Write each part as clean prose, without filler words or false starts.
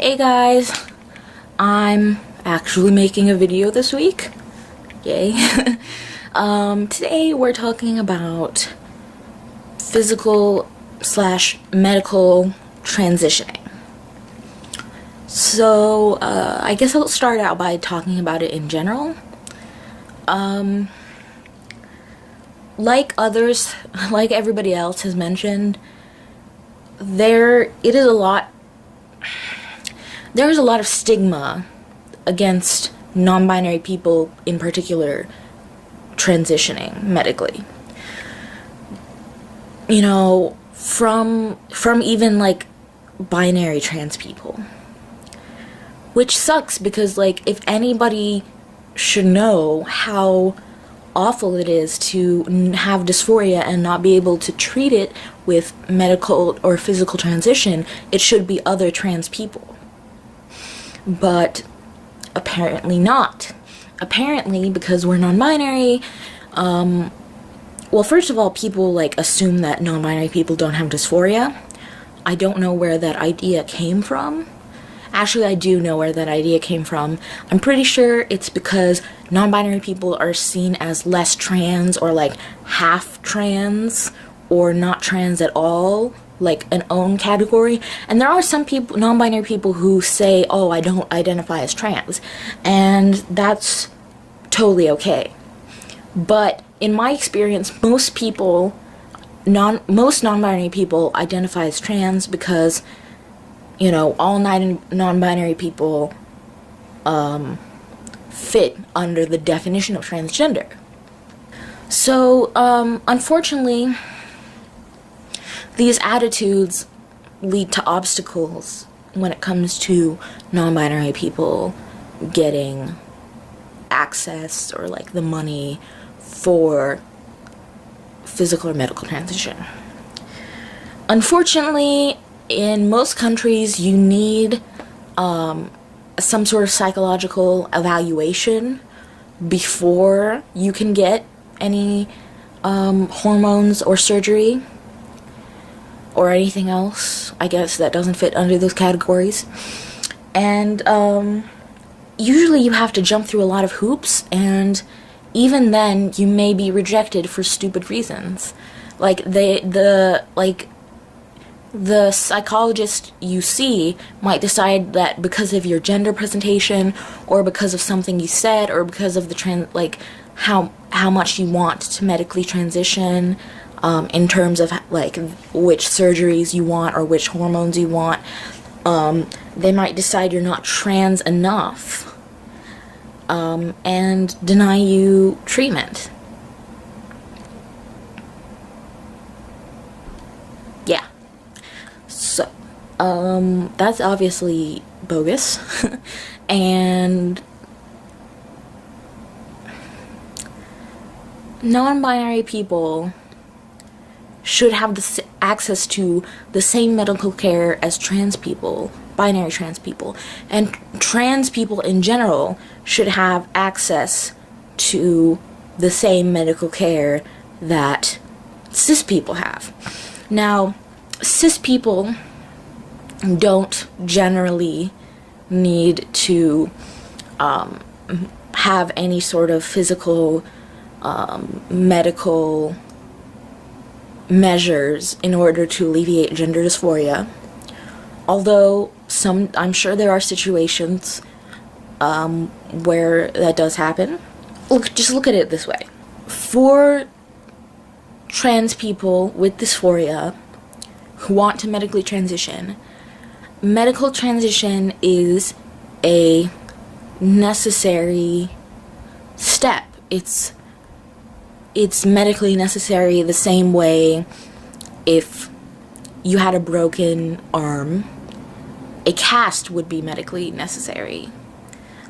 Hey guys, I'm actually making a video this week. Yay. Today we're talking about physical / medical transitioning. So, I guess I'll start out by talking about it in general. Like others, like everybody else has mentioned, there's a lot of stigma against non-binary people in particular transitioning medically. You know, from even like binary trans people. Which sucks because, like, if anybody should know how awful it is to have dysphoria and not be able to treat it with medical or physical transition, it should be other trans people. But apparently not. Apparently, because we're non-binary, well, first of all, people like assume that non-binary people don't have dysphoria. I don't know where that idea came from. Actually, I do know where that idea came from. I'm pretty sure it's because non-binary people are seen as less trans or like half trans or not trans at all, like an own category. And there are some people, non-binary people, who say, oh, I don't identify as trans, and that's totally okay. But in my experience, most non-binary people identify as trans because, you know, all non-binary people fit under the definition of transgender. So, unfortunately, these attitudes lead to obstacles when it comes to non-binary people getting access or like the money for physical or medical transition. Unfortunately, in most countries, you need some sort of psychological evaluation before you can get any hormones or surgery or anything else, I guess, that doesn't fit under those categories. And usually you have to jump through a lot of hoops, and even then you may be rejected for stupid reasons. Like the psychologist you see might decide that because of your gender presentation, or because of something you said, or because of the how much you want to medically transition, in terms of like which surgeries you want or which hormones you want, they might decide you're not trans enough, and deny you treatment. Yeah. So, that's obviously bogus. And non-binary people should have access to the same medical care as trans people, binary trans people. And trans people in general should have access to the same medical care that cis people have. Now, cis people don't generally need to have any sort of physical medical measures in order to alleviate gender dysphoria. Although I'm sure there are situations where that does happen. Just look at it this way. For trans people with dysphoria who want to medically transition, medical transition is a necessary step. It's medically necessary the same way if you had a broken arm, a cast would be medically necessary.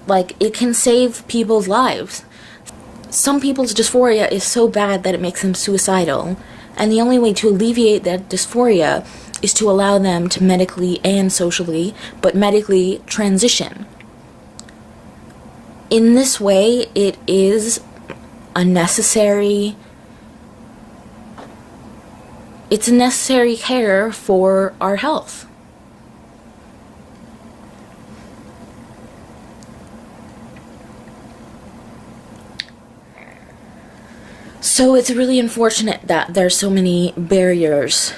Like, it can save people's lives. Some people's dysphoria is so bad that it makes them suicidal, and the only way to alleviate that dysphoria is to allow them to medically and socially, but medically transition. In this way, it is a necessary care for our health. So it's really unfortunate that there's so many barriers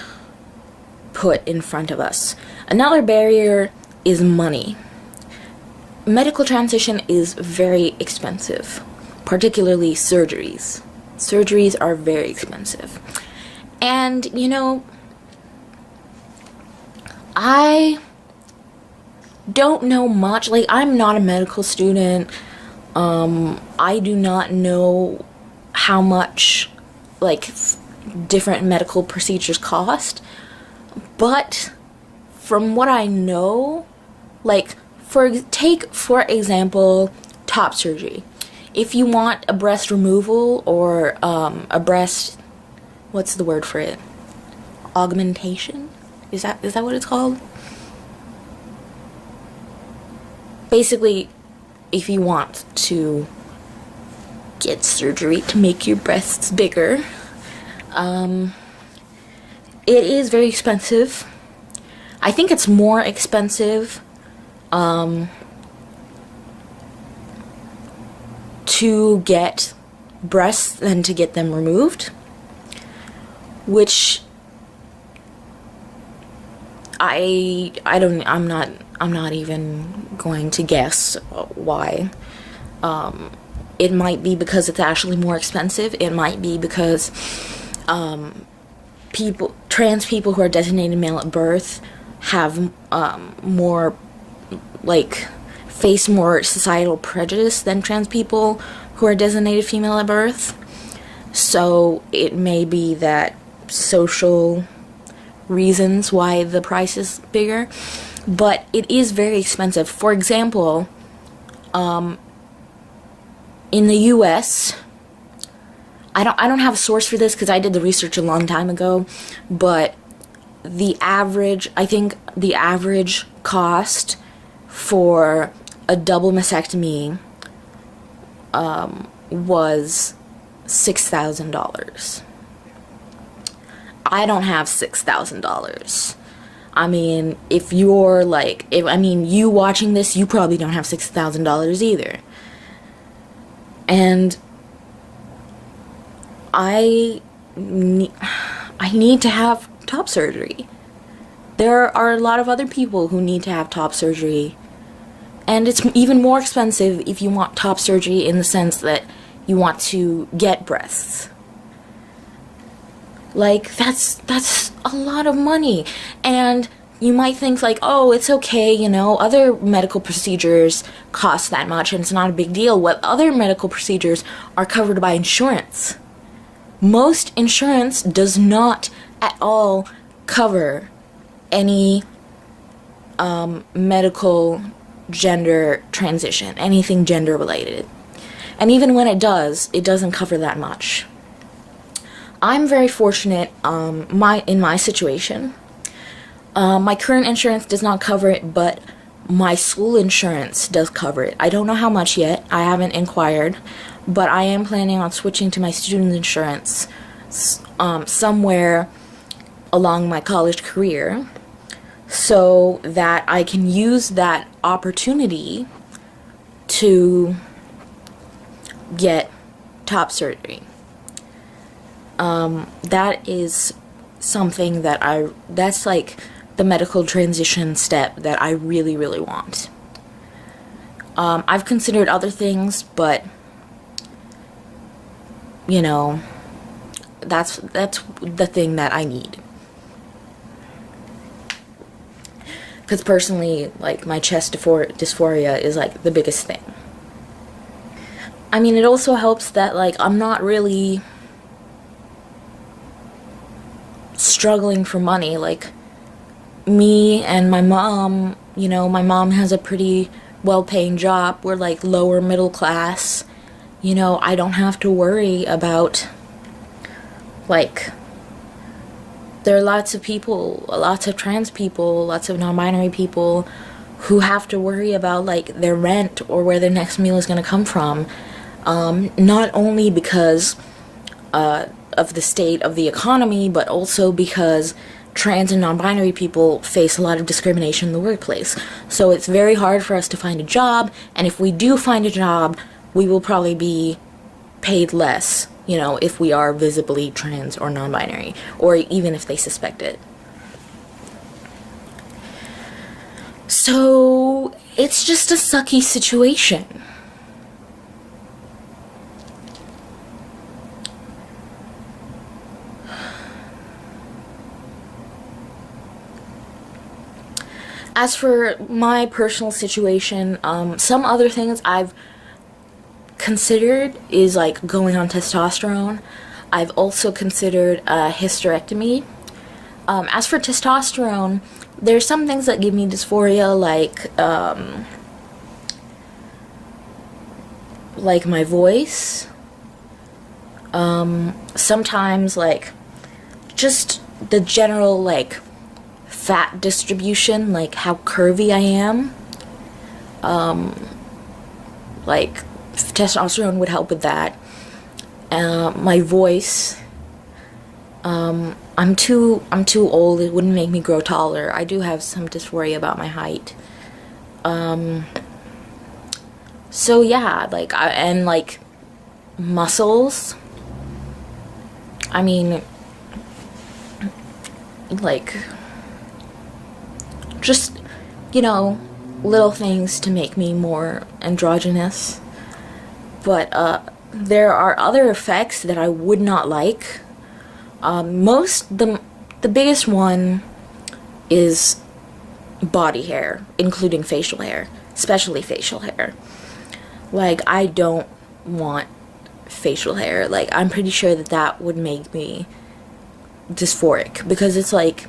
put in front of us. Another barrier is money. Medical transition is very expensive, particularly surgeries. Surgeries are very expensive. And, I don't know much. Like, I'm not a medical student. I do not know how much, like, different medical procedures cost. But from what I know, like, take for example top surgery. If you want a breast removal or a breast, what's the word for it? Augmentation? Is that what it's called? Basically, if you want to get surgery to make your breasts bigger, it is very expensive. I think it's more expensive to get breasts than to get them removed, which I'm not even going to guess why. It might be because it's actually more expensive. It might be because trans people who are designated male at birth have more, like, face more societal prejudice than trans people who are designated female at birth. So it may be that social reasons why the price is bigger, but it is very expensive. For example, in the US, I don't have a source for this because I did the research a long time ago, but I think the average cost for a double mastectomy was $6,000. I don't have $6,000. I mean, you watching this, you probably don't have $6,000 either. And I need to have top surgery. There are a lot of other people who need to have top surgery. And it's even more expensive if you want top surgery in the sense that you want to get breasts. Like, that's a lot of money. And you might think, like, oh, it's okay, other medical procedures cost that much and it's not a big deal. What other medical procedures are covered by insurance? Most insurance does not at all cover any medical gender transition, anything gender related. And even when it does, it doesn't cover that much. I'm very fortunate in my situation. My current insurance does not cover it, but my school insurance does cover it. I don't know how much yet. I haven't inquired, but I am planning on switching to my student insurance somewhere along my college career so that I can use that opportunity to get top surgery. That is something that's like the medical transition step that I really, really want. I've considered other things, but that's the thing that I need. Because personally, like, my chest dysphoria is, like, the biggest thing. I mean, it also helps that, like, I'm not really struggling for money. Like, me and my mom, my mom has a pretty well-paying job. We're, like, lower middle class. I don't have to worry about, like, there are lots of people, lots of trans people, lots of non-binary people who have to worry about, like, their rent or where their next meal is going to come from. Not only because of the state of the economy, but also because trans and non-binary people face a lot of discrimination in the workplace. So it's very hard for us to find a job, and if we do find a job, we will probably be paid less you know, if we are visibly trans or non-binary, or even if they suspect it. So it's just a sucky situation. As for my personal situation, some other things I've considered is like going on testosterone. I've also considered a hysterectomy. As for testosterone, there's some things that give me dysphoria, like my voice. Sometimes like just the general like fat distribution, like how curvy I am. Like testosterone would help with that. My voice. I'm too old. It wouldn't make me grow taller. I do have some dysphoria about my height. So yeah, like and like muscles. I mean, like just, you know, little things to make me more androgynous. But there are other effects that I would not like. The biggest one is body hair, including facial hair, especially facial hair. Like, I don't want facial hair. Like, I'm pretty sure that that would make me dysphoric, because it's like,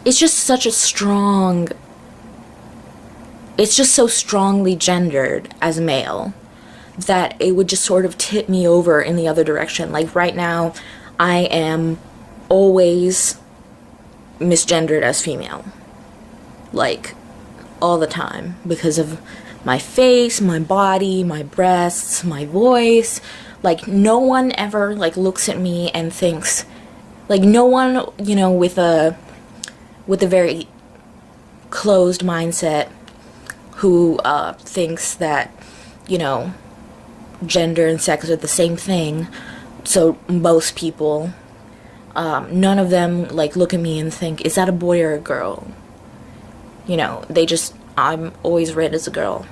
it's just such a strong, it's just so strongly gendered as male that it would just sort of tip me over in the other direction. Like right now, I am always misgendered as female. Like, all the time. Because of my face, my body, my breasts, my voice. Like, no one ever, like, looks at me and thinks, like, no one, you know, with a very closed mindset who thinks that, you know, gender and sex are the same thing. So most people, none of them like look at me and think, is that a boy or a girl? You know, I'm always read as a girl.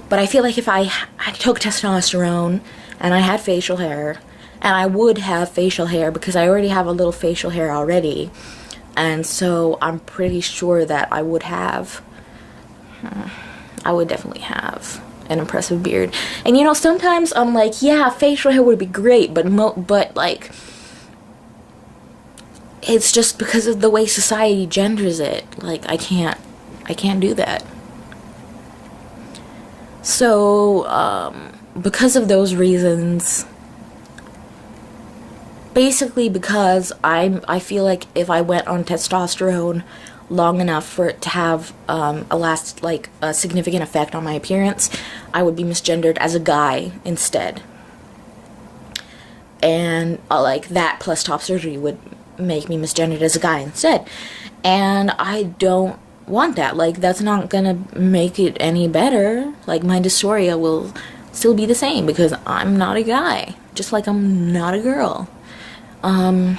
But I feel like if I took testosterone and I had facial hair, and I would have facial hair because I already have a little facial hair already, and so I'm pretty sure that I would definitely have an impressive beard. And you know, sometimes I'm like, yeah, facial hair would be great, but like, it's just because of the way society genders it. Like, I can't do that. So, because of those reasons, basically because I feel like if I went on testosterone long enough for it to have a significant effect on my appearance, I would be misgendered as a guy instead. And like that plus top surgery would make me misgendered as a guy instead. And I don't want that. Like, that's not gonna make it any better. Like, my dysphoria will still be the same because I'm not a guy, just like I'm not a girl. And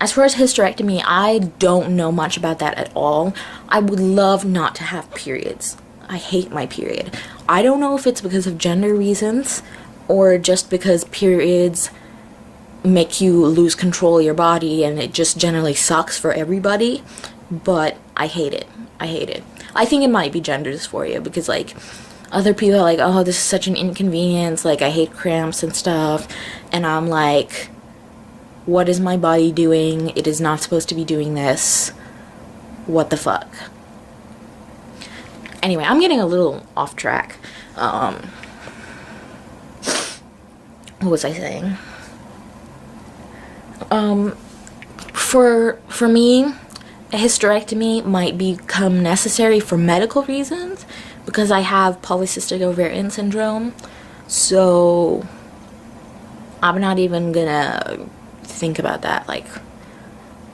as far as hysterectomy, I don't know much about that at all. I would love not to have periods. I hate my period. I don't know if it's because of gender reasons or just because periods make you lose control of your body and it just generally sucks for everybody, but I hate it. I hate it. I think it might be gender dysphoria because, like, other people are like, oh, this is such an inconvenience, like, I hate cramps and stuff, and I'm like, what is my body doing? It is not supposed to be doing this. What the fuck? Anyway, I'm getting a little off track. What was I saying? For me, a hysterectomy might become necessary for medical reasons because I have polycystic ovarian syndrome. So I'm not even gonna think about that. Like,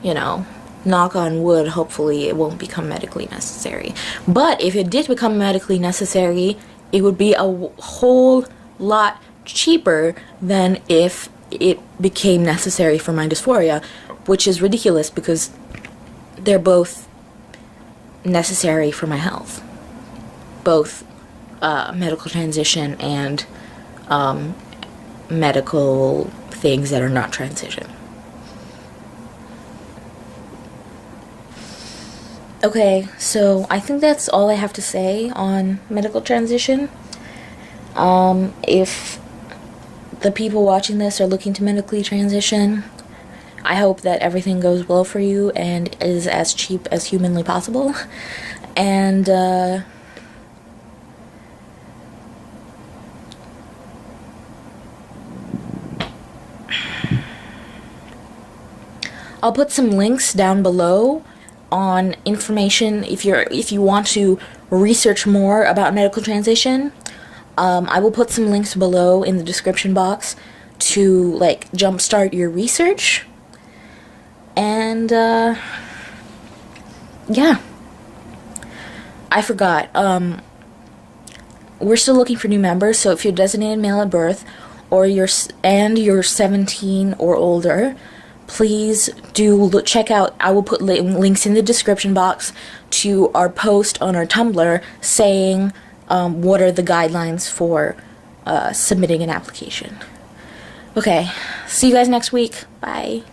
you know, knock on wood, hopefully it won't become medically necessary. But if it did become medically necessary, it would be a whole lot cheaper than if it became necessary for my dysphoria, which is ridiculous because they're both necessary for my health. Both medical transition and medical things that are not transition. Okay, so I think that's all I have to say on medical transition. If the people watching this are looking to medically transition, I hope that everything goes well for you and is as cheap as humanly possible. And I'll put some links down below on information if you want to research more about medical transition. I will put some links below in the description box to like jumpstart your research. And yeah, I forgot. We're still looking for new members, so if you're designated male at birth or you're 17 or older, please do check out. I will put links in the description box to our post on our Tumblr saying what are the guidelines for submitting an application. Okay, see you guys next week. Bye.